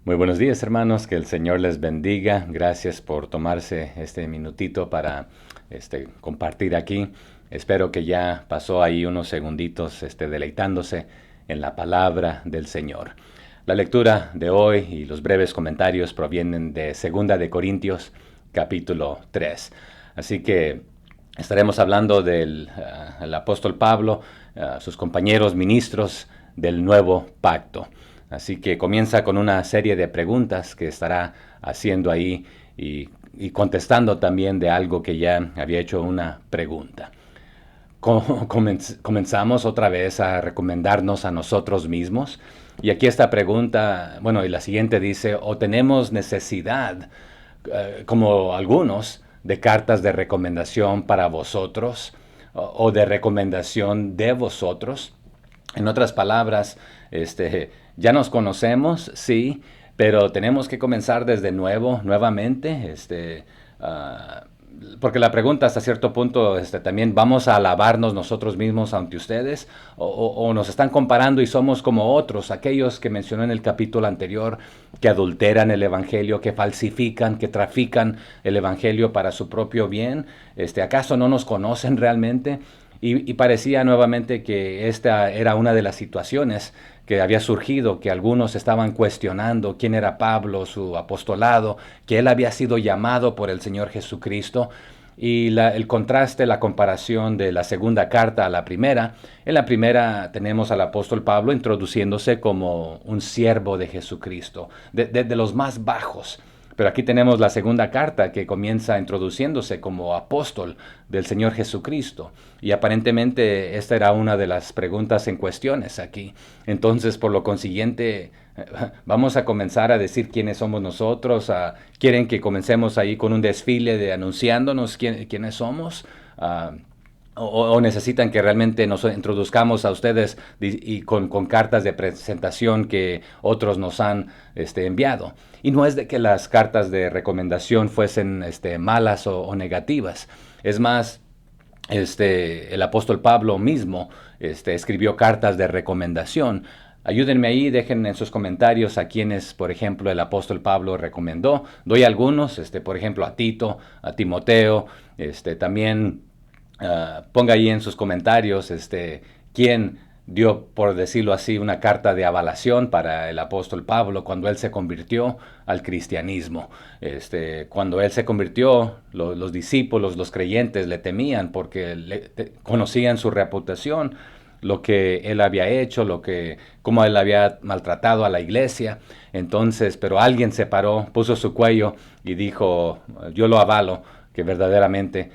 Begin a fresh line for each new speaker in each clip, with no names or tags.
Muy buenos días, hermanos, que el Señor les bendiga. Gracias por tomarse este minutito para compartir aquí. Espero que ya pasó ahí unos segunditos deleitándose en la palabra del Señor. La lectura de hoy y los breves comentarios provienen de Segunda de Corintios, capítulo 3. Así que estaremos hablando del el apóstol Pablo, sus compañeros ministros del nuevo pacto. Así que comienza con una serie de preguntas que estará haciendo ahí y contestando también de algo que ya había hecho una pregunta. Comenzamos otra vez a recomendarnos a nosotros mismos. Y aquí esta pregunta, bueno, y la siguiente dice, ¿o tenemos necesidad, como algunos, de cartas de recomendación para vosotros o de recomendación de vosotros? En otras palabras, ya nos conocemos, sí, pero tenemos que comenzar desde nuevamente, porque la pregunta hasta cierto punto, también vamos a alabarnos nosotros mismos ante ustedes, o nos están comparando y somos como otros, aquellos que mencionó en el capítulo anterior, que adulteran el evangelio, que falsifican, que trafican el evangelio para su propio bien. ¿Acaso no nos conocen realmente? Y parecía nuevamente que esta era una de las situaciones que había surgido, que algunos estaban cuestionando quién era Pablo, su apostolado, que él había sido llamado por el Señor Jesucristo. Y el contraste, la comparación de la segunda carta a la primera. En la primera tenemos al apóstol Pablo introduciéndose como un siervo de Jesucristo, de los más bajos. Pero aquí tenemos la segunda carta que comienza introduciéndose como apóstol del Señor Jesucristo. Y aparentemente esta era una de las preguntas en cuestiones aquí. Entonces, por lo consiguiente, vamos a comenzar a decir quiénes somos nosotros. ¿Quieren que comencemos ahí con un desfile de anunciándonos quiénes somos? O necesitan que realmente nos introduzcamos a ustedes y con cartas de presentación que otros nos han enviado. Y no es de que las cartas de recomendación fuesen malas o negativas. Es más, el apóstol Pablo mismo escribió cartas de recomendación. Ayúdenme ahí, dejen en sus comentarios a quienes, por ejemplo, el apóstol Pablo recomendó. Doy algunos, por ejemplo, a Tito, a Timoteo, también ponga ahí en sus comentarios quién dio, por decirlo así, una carta de avalación para el apóstol Pablo cuando él se convirtió al cristianismo. Cuando él se convirtió, los discípulos, los creyentes le temían porque conocían su reputación, lo que él había hecho, cómo él había maltratado a la iglesia. Entonces, pero alguien se paró, puso su cuello y dijo, yo lo avalo, que verdaderamente,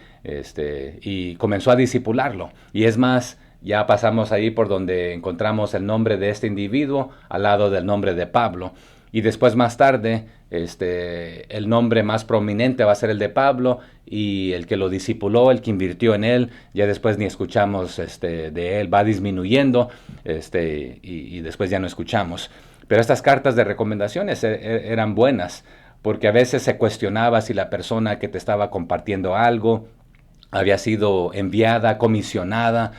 y comenzó a discipularlo. Y es más, ya pasamos ahí por donde encontramos el nombre de este individuo al lado del nombre de Pablo. Y después más tarde, el nombre más prominente va a ser el de Pablo, y el que lo discipuló, el que invirtió en él, ya después ni escuchamos de él, va disminuyendo, y después ya no escuchamos. Pero estas cartas de recomendaciones eran buenas, porque a veces se cuestionaba si la persona que te estaba compartiendo algo había sido enviada, comisionada,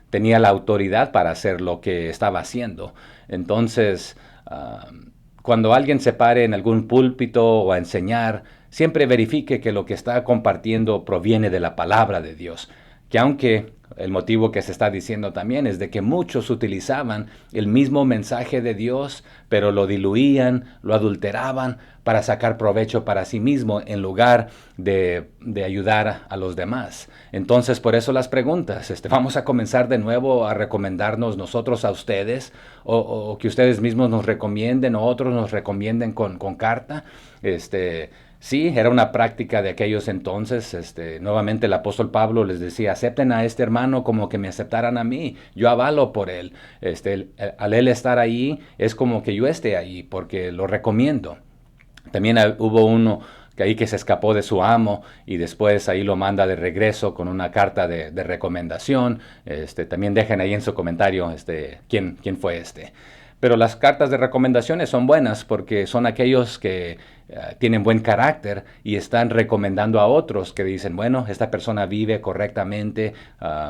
tenía la autoridad para hacer lo que estaba haciendo. Entonces, cuando alguien se pare en algún púlpito o a enseñar, siempre verifique que lo que está compartiendo proviene de la palabra de Dios. Que aunque el motivo que se está diciendo también es de que muchos utilizaban el mismo mensaje de Dios, pero lo diluían, lo adulteraban para sacar provecho para sí mismo en lugar de ayudar a los demás. Entonces, por eso las preguntas. Vamos a comenzar de nuevo a recomendarnos nosotros a ustedes, o que ustedes mismos nos recomienden, o otros nos recomienden con carta. Sí, era una práctica de aquellos entonces. Nuevamente el apóstol Pablo les decía, acepten a este hermano como que me aceptaran a mí. Yo avalo por él. Al él estar ahí, es como que yo esté ahí, porque lo recomiendo. También hubo uno que ahí que se escapó de su amo y después ahí lo manda de regreso con una carta de recomendación. También dejen ahí en su comentario quién fue este. Pero las cartas de recomendaciones son buenas porque son aquellos que tienen buen carácter y están recomendando a otros que dicen, bueno, esta persona vive correctamente,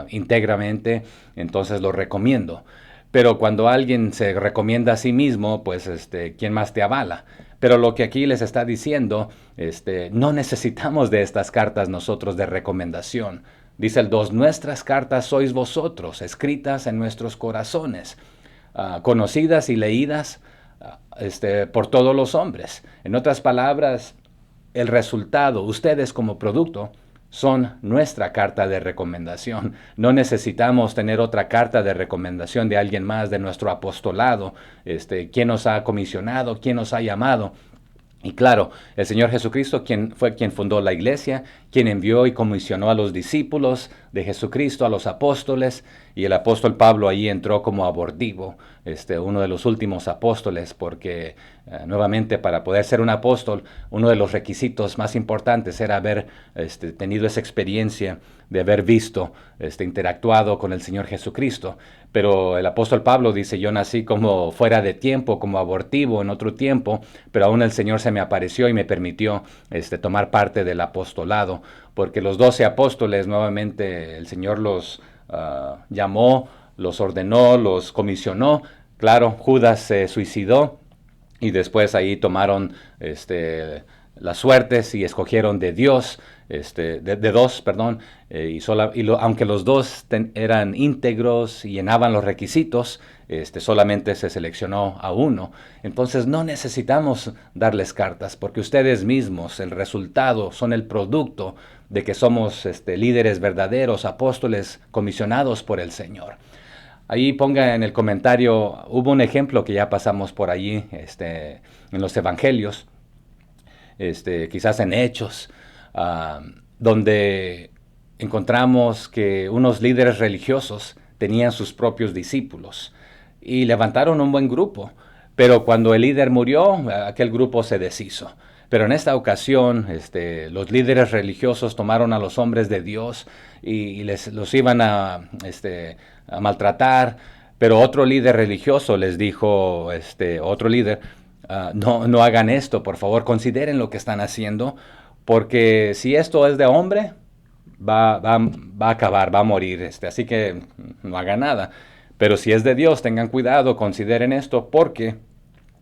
íntegramente, entonces lo recomiendo. pero cuando alguien se recomienda a sí mismo, pues ¿quién más te avala? Pero lo que aquí les está diciendo, no necesitamos de estas cartas nosotros de recomendación. Dice el 2, nuestras cartas sois vosotros, escritas en nuestros corazones, conocidas y leídas por todos los hombres. En otras palabras, el resultado, ustedes como producto, son nuestra carta de recomendación. No necesitamos tener otra carta de recomendación de alguien más, de nuestro apostolado, quién nos ha comisionado, quién nos ha llamado. Y claro, el Señor Jesucristo fue quien fundó la iglesia, quien envió y comisionó a los discípulos de Jesucristo, a los apóstoles, y el apóstol Pablo ahí entró como abortivo, uno de los últimos apóstoles, porque nuevamente para poder ser un apóstol, uno de los requisitos más importantes era haber tenido esa experiencia de haber visto, interactuado con el Señor Jesucristo. Pero el apóstol Pablo dice, yo nací como fuera de tiempo, como abortivo en otro tiempo, pero aún el Señor se me apareció y me permitió tomar parte del apostolado, porque los 12 apóstoles nuevamente el Señor los llamó, los ordenó, los comisionó. Claro, Judas se suicidó y después ahí tomaron las suertes y escogieron de Dios, de dos, perdón, aunque los dos eran íntegros y llenaban los requisitos, solamente se seleccionó a uno. Entonces no necesitamos darles cartas, porque ustedes mismos, el resultado, son el producto de que somos líderes verdaderos, apóstoles comisionados por el Señor. Ahí ponga en el comentario, hubo un ejemplo que ya pasamos por allí, en los evangelios, quizás en Hechos, donde encontramos que unos líderes religiosos tenían sus propios discípulos y levantaron un buen grupo, pero cuando el líder murió, aquel grupo se deshizo. Pero en esta ocasión, los líderes religiosos tomaron a los hombres de Dios y los iban a maltratar, pero otro líder religioso les dijo, otro líder, no hagan esto, por favor, consideren lo que están haciendo, porque si esto es de hombre, va a acabar, va a morir, así que no hagan nada. Pero si es de Dios, tengan cuidado, consideren esto, porque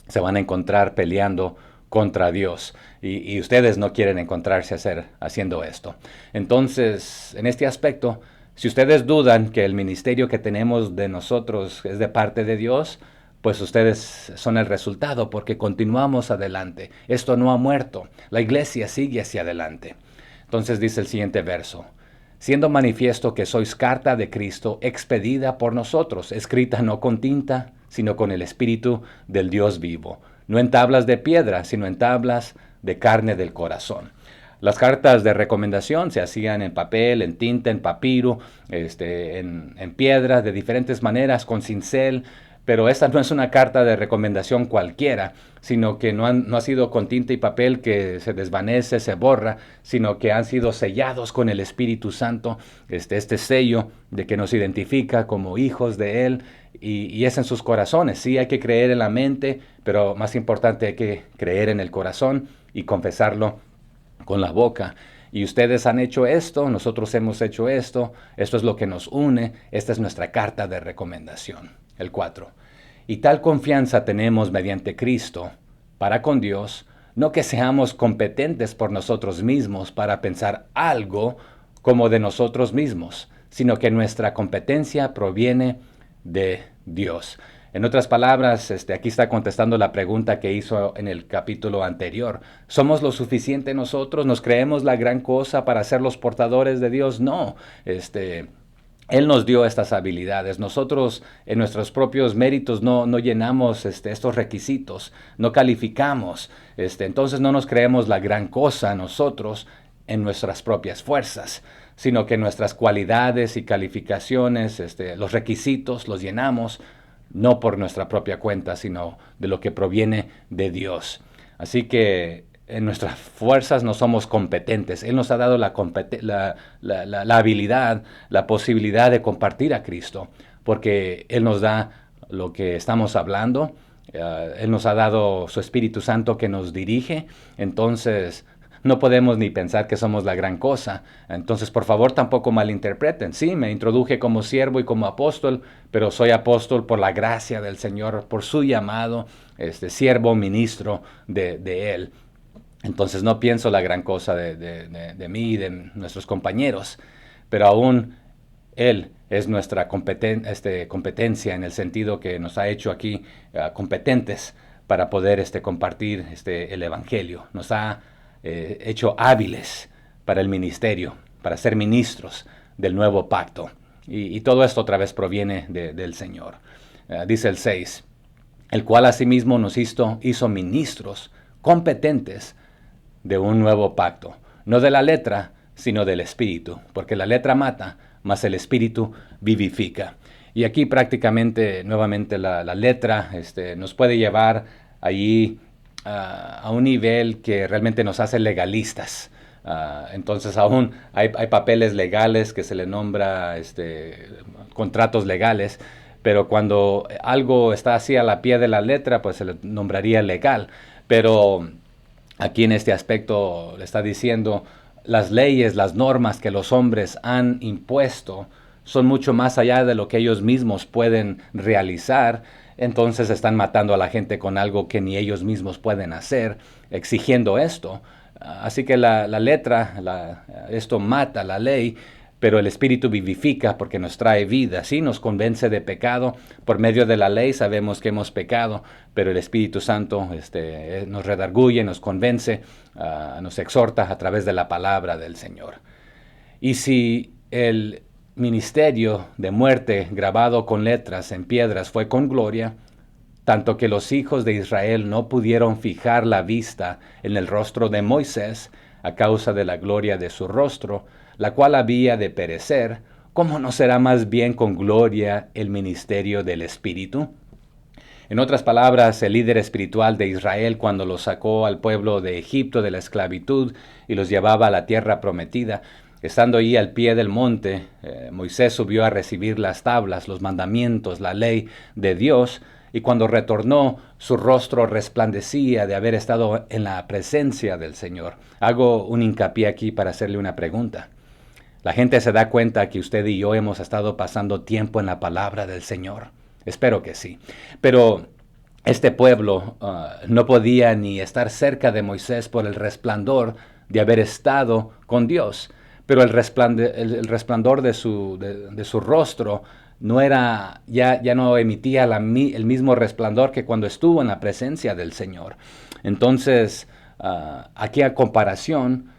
se van a encontrar peleando contra Dios y ustedes no quieren encontrarse haciendo esto. Entonces, en este aspecto, si ustedes dudan que el ministerio que tenemos de nosotros es de parte de Dios, pues ustedes son el resultado, porque continuamos adelante. Esto no ha muerto. La iglesia sigue hacia adelante. Entonces dice el siguiente verso: siendo manifiesto que sois carta de Cristo, expedida por nosotros, escrita no con tinta, sino con el Espíritu del Dios vivo, no en tablas de piedra, sino en tablas de carne del corazón. Las cartas de recomendación se hacían en papel, en tinta, en papiro, en piedra, de diferentes maneras, con cincel. Pero esta no es una carta de recomendación cualquiera, sino que no ha sido con tinta y papel que se desvanece, se borra, sino que han sido sellados con el Espíritu Santo, este sello de que nos identifica como hijos de Él, y es en sus corazones. Sí, hay que creer en la mente, pero más importante hay que creer en el corazón y confesarlo con la boca. Y ustedes han hecho esto, nosotros hemos hecho esto es lo que nos une, esta es nuestra carta de recomendación. El 4. Y tal confianza tenemos mediante Cristo para con Dios, no que seamos competentes por nosotros mismos para pensar algo como de nosotros mismos, sino que nuestra competencia proviene de Dios. En otras palabras, aquí está contestando la pregunta que hizo en el capítulo anterior. ¿Somos lo suficiente nosotros? ¿Nos creemos la gran cosa para ser los portadores de Dios? No. Él nos dio estas habilidades. Nosotros en nuestros propios méritos no llenamos estos requisitos, no calificamos. Entonces no nos creemos la gran cosa nosotros en nuestras propias fuerzas, sino que nuestras cualidades y calificaciones, los requisitos los llenamos no por nuestra propia cuenta, sino de lo que proviene de Dios. Así que en nuestras fuerzas no somos competentes. Él nos ha dado la habilidad, la posibilidad de compartir a Cristo, porque Él nos da lo que estamos hablando. Él nos ha dado su Espíritu Santo que nos dirige. Entonces, no podemos ni pensar que somos la gran cosa. Entonces, por favor, tampoco malinterpreten. Sí, me introduje como siervo y como apóstol, pero soy apóstol por la gracia del Señor, por su llamado, siervo, ministro de Él. Entonces no pienso la gran cosa de mí y de nuestros compañeros, pero aún Él es nuestra competencia en el sentido que nos ha hecho aquí competentes para poder compartir el Evangelio. Nos ha hecho hábiles para el ministerio, para ser ministros del nuevo pacto. Y todo esto otra vez proviene del Señor. Dice el 6, el cual asimismo nos hizo ministros competentes de un nuevo pacto, no de la letra, sino del Espíritu, porque la letra mata, mas el Espíritu vivifica. Y aquí prácticamente, nuevamente, la letra nos puede llevar allí a un nivel que realmente nos hace legalistas. Entonces aún hay papeles legales que se le nombra contratos legales, pero cuando algo está así a la pie de la letra, pues se le nombraría legal. Pero aquí en este aspecto le está diciendo, las leyes, las normas que los hombres han impuesto son mucho más allá de lo que ellos mismos pueden realizar. Entonces están matando a la gente con algo que ni ellos mismos pueden hacer, exigiendo esto. Así que la letra, esto mata la ley, pero el Espíritu vivifica porque nos trae vida, ¿sí? Nos convence de pecado. Por medio de la ley sabemos que hemos pecado, pero el Espíritu Santo nos redarguye, nos convence, nos exhorta a través de la palabra del Señor. Y si el ministerio de muerte grabado con letras en piedras fue con gloria, tanto que los hijos de Israel no pudieron fijar la vista en el rostro de Moisés a causa de la gloria de su rostro, la cual había de perecer, ¿cómo no será más bien con gloria el ministerio del Espíritu? En otras palabras, el líder espiritual de Israel, cuando los sacó al pueblo de Egipto de la esclavitud y los llevaba a la tierra prometida, estando allí al pie del monte, Moisés subió a recibir las tablas, los mandamientos, la ley de Dios, y cuando retornó, su rostro resplandecía de haber estado en la presencia del Señor. Hago un hincapié aquí para hacerle una pregunta. La gente se da cuenta que usted y yo hemos estado pasando tiempo en la palabra del Señor. Espero que sí. Pero este pueblo no podía ni estar cerca de Moisés por el resplandor de haber estado con Dios. Pero el resplandor de su rostro no era, ya no emitía el mismo resplandor que cuando estuvo en la presencia del Señor. Entonces, aquí a comparación,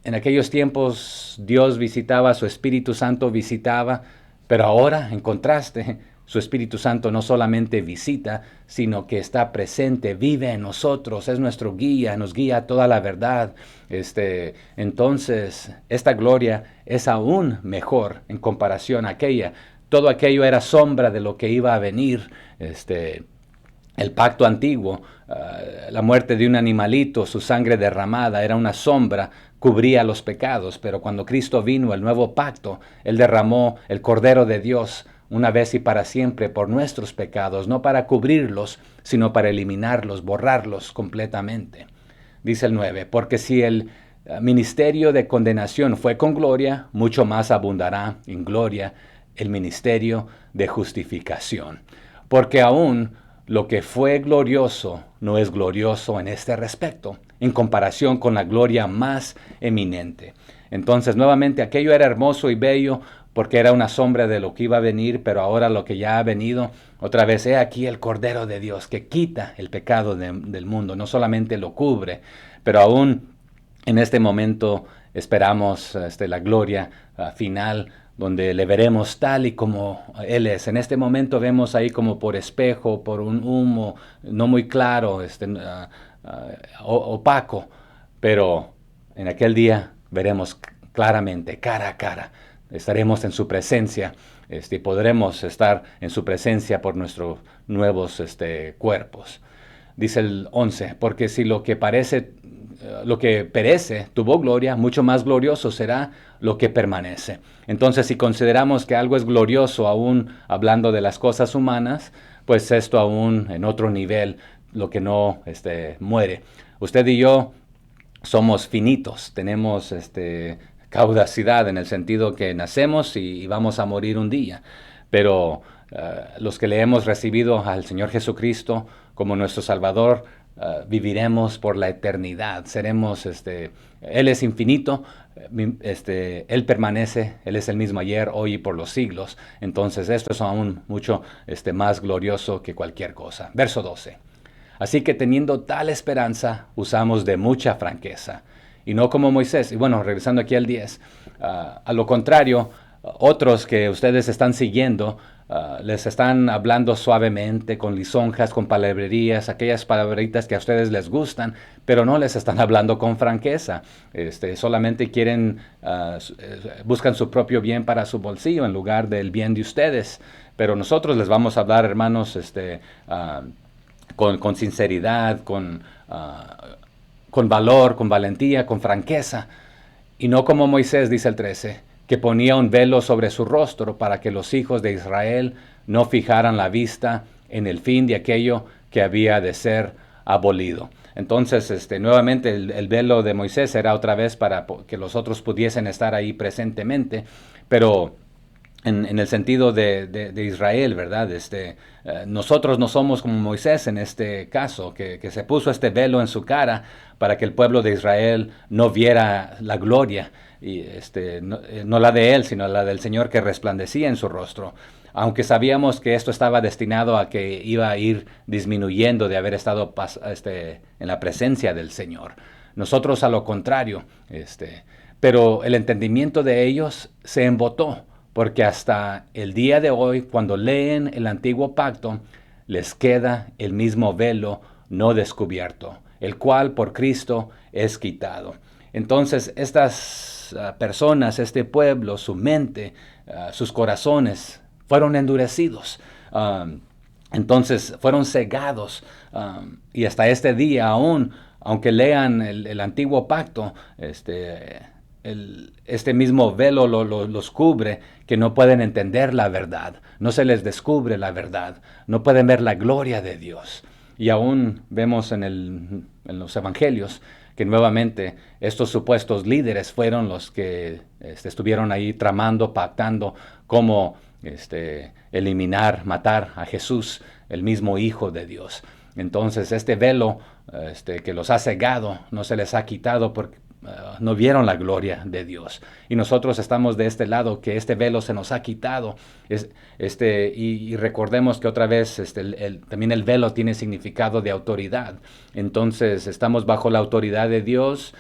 en aquellos tiempos Dios visitaba, su Espíritu Santo visitaba, pero ahora, en contraste, su Espíritu Santo no solamente visita, sino que está presente, vive en nosotros, es nuestro guía, nos guía a toda la verdad. Entonces, esta gloria es aún mejor en comparación a aquella. Todo aquello era sombra de lo que iba a venir. El pacto antiguo, la muerte de un animalito, su sangre derramada, era una sombra, cubría los pecados, pero cuando Cristo vino, el nuevo pacto, Él derramó el Cordero de Dios una vez y para siempre por nuestros pecados, no para cubrirlos, sino para eliminarlos, borrarlos completamente. Dice el 9, porque si el ministerio de condenación fue con gloria, mucho más abundará en gloria el ministerio de justificación. Porque aún lo que fue glorioso no es glorioso en este respecto, en comparación con la gloria más eminente. Entonces, nuevamente, aquello era hermoso y bello porque era una sombra de lo que iba a venir, pero ahora lo que ya ha venido, otra vez, he aquí el Cordero de Dios que quita el pecado del mundo, no solamente lo cubre, pero aún en este momento esperamos la gloria final, donde le veremos tal y como Él es. En este momento vemos ahí como por espejo, por un humo no muy claro, opaco, pero en aquel día veremos claramente, cara a cara. Estaremos en su presencia y podremos estar en su presencia por nuestros nuevos cuerpos. Dice el 11, porque si lo que perece tuvo gloria, mucho más glorioso será lo que permanece. Entonces, si consideramos que algo es glorioso aún hablando de las cosas humanas, pues esto aún en otro nivel, lo que no muere. Usted y yo somos finitos, tenemos caudacidad en el sentido que nacemos y vamos a morir un día. Pero los que le hemos recibido al Señor Jesucristo como nuestro Salvador, viviremos por la eternidad. Seremos, Él es infinito, Él permanece, Él es el mismo ayer, hoy y por los siglos. Entonces esto es aún mucho más glorioso que cualquier cosa. Verso 12. Así que teniendo tal esperanza, usamos de mucha franqueza. Y no como Moisés. Y bueno, regresando aquí al 10. A lo contrario, otros que ustedes están siguiendo, les están hablando suavemente, con lisonjas, con palabrerías, aquellas palabritas que a ustedes les gustan, pero no les están hablando con franqueza. Solamente quieren, buscan su propio bien para su bolsillo en lugar del bien de ustedes. Pero nosotros les vamos a hablar, hermanos, con sinceridad, con valor, con valentía, con franqueza. Y no como Moisés, dice el 13, que ponía un velo sobre su rostro para que los hijos de Israel no fijaran la vista en el fin de aquello que había de ser abolido. Entonces, nuevamente el velo de Moisés era otra vez para que los otros pudiesen estar ahí presentemente, pero en el sentido de Israel, ¿verdad? Nosotros no somos como Moisés en este caso, que se puso este velo en su cara para que el pueblo de Israel no viera la gloria, y no la de él, sino la del Señor que resplandecía en su rostro. Aunque sabíamos que esto estaba destinado a que iba a ir disminuyendo de haber estado en la presencia del Señor. Nosotros a lo contrario, pero el entendimiento de ellos se embotó, porque hasta el día de hoy, cuando leen el antiguo pacto, les queda el mismo velo no descubierto, el cual por Cristo es quitado. Entonces, estas personas, este pueblo, su mente, sus corazones, fueron endurecidos. Entonces, fueron cegados. Y hasta este día aún, aunque lean el antiguo pacto, este mismo velo los cubre, que no pueden entender la verdad, no se les descubre la verdad, no pueden ver la gloria de Dios. Y aún vemos en los evangelios que nuevamente estos supuestos líderes fueron los que estuvieron ahí tramando, pactando cómo eliminar, matar a Jesús, el mismo Hijo de Dios. Entonces este velo que los ha cegado no se les ha quitado porque no vieron la gloria de Dios. Y nosotros estamos de este lado, que este velo se nos ha quitado. Y recordemos que otra vez también el velo tiene significado de autoridad. Entonces estamos bajo la autoridad de Dios,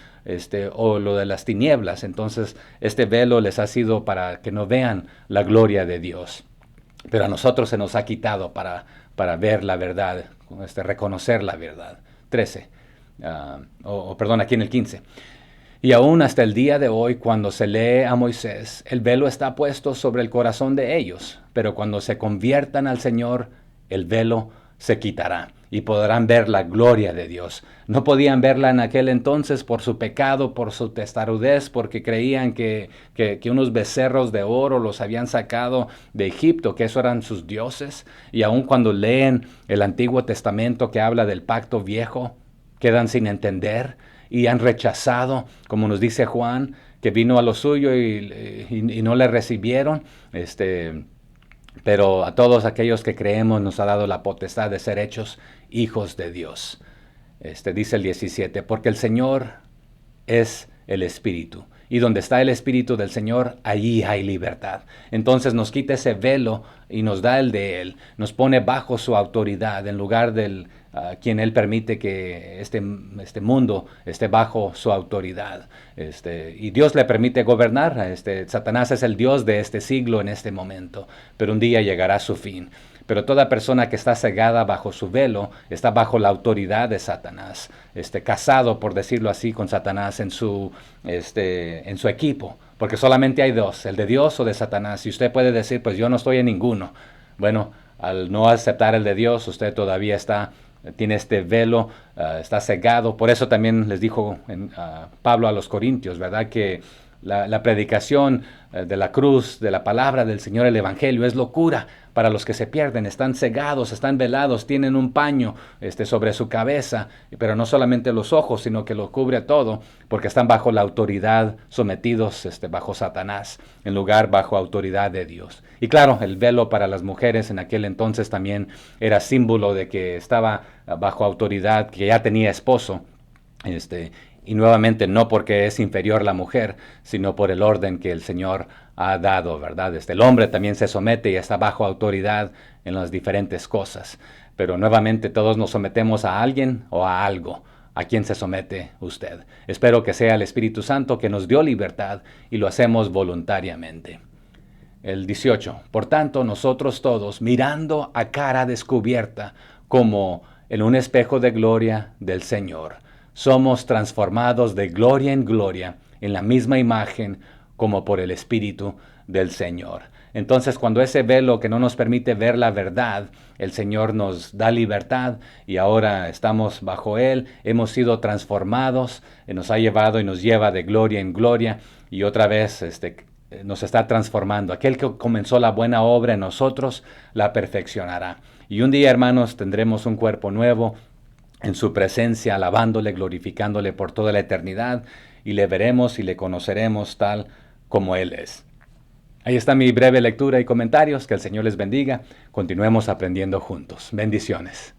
o lo de las tinieblas. Entonces este velo les ha sido para que no vean la gloria de Dios. Pero a nosotros se nos ha quitado para ver la verdad, reconocer la verdad. 13. Perdón, aquí en el 15. Y aún hasta el día de hoy, cuando se lee a Moisés, el velo está puesto sobre el corazón de ellos, pero cuando se conviertan al Señor, el velo se quitará y podrán ver la gloria de Dios. No podían verla en aquel entonces por su pecado, por su testarudez, porque creían que unos becerros de oro los habían sacado de Egipto, que eso eran sus dioses. Y aún cuando leen el Antiguo Testamento que habla del pacto viejo, quedan sin entender y han rechazado, como nos dice Juan, que vino a lo suyo y no le recibieron. Pero a todos aquellos que creemos nos ha dado la potestad de ser hechos hijos de Dios. Dice el 17, porque el Señor es el Espíritu. Y donde está el Espíritu del Señor, allí hay libertad. Entonces nos quita ese velo y nos da el de Él. Nos pone bajo su autoridad en lugar del quien Él permite que este mundo esté bajo su autoridad. Y Dios le permite gobernar. Satanás es el Dios de este siglo en este momento, pero un día llegará su fin. Pero toda persona que está cegada bajo su velo está bajo la autoridad de Satanás, casado, por decirlo así, con Satanás en su equipo, porque solamente hay dos, el de Dios o de Satanás. Y usted puede decir, pues yo no estoy en ninguno. Bueno, al no aceptar el de Dios, usted todavía tiene este velo, está cegado. Por eso también les dijo Pablo a los Corintios, ¿verdad? Que la predicación de la cruz, de la palabra del Señor, el Evangelio, es locura para los que se pierden, están cegados, están velados, tienen un paño sobre su cabeza, pero no solamente los ojos, sino que lo cubre todo, porque están bajo la autoridad, sometidos bajo Satanás, en lugar bajo autoridad de Dios. Y claro, el velo para las mujeres en aquel entonces también era símbolo de que estaba bajo autoridad, que ya tenía esposo, y nuevamente no porque es inferior la mujer, sino por el orden que el Señor ha dado, ¿verdad? El hombre también se somete y está bajo autoridad en las diferentes cosas. Pero nuevamente todos nos sometemos a alguien o a algo. ¿A quién se somete usted? Espero que sea el Espíritu Santo que nos dio libertad y lo hacemos voluntariamente. El 18. Por tanto, nosotros todos, mirando a cara descubierta, como en un espejo de gloria del Señor, somos transformados de gloria en gloria en la misma imagen como por el Espíritu del Señor. Entonces, cuando ese velo que no nos permite ver la verdad, el Señor nos da libertad y ahora estamos bajo Él, hemos sido transformados, nos ha llevado y nos lleva de gloria en gloria y otra vez nos está transformando. Aquel que comenzó la buena obra en nosotros, la perfeccionará. Y un día, hermanos, tendremos un cuerpo nuevo, en su presencia, alabándole, glorificándole por toda la eternidad, y le veremos y le conoceremos tal como Él es. Ahí está mi breve lectura y comentarios. Que el Señor les bendiga. Continuemos aprendiendo juntos. Bendiciones.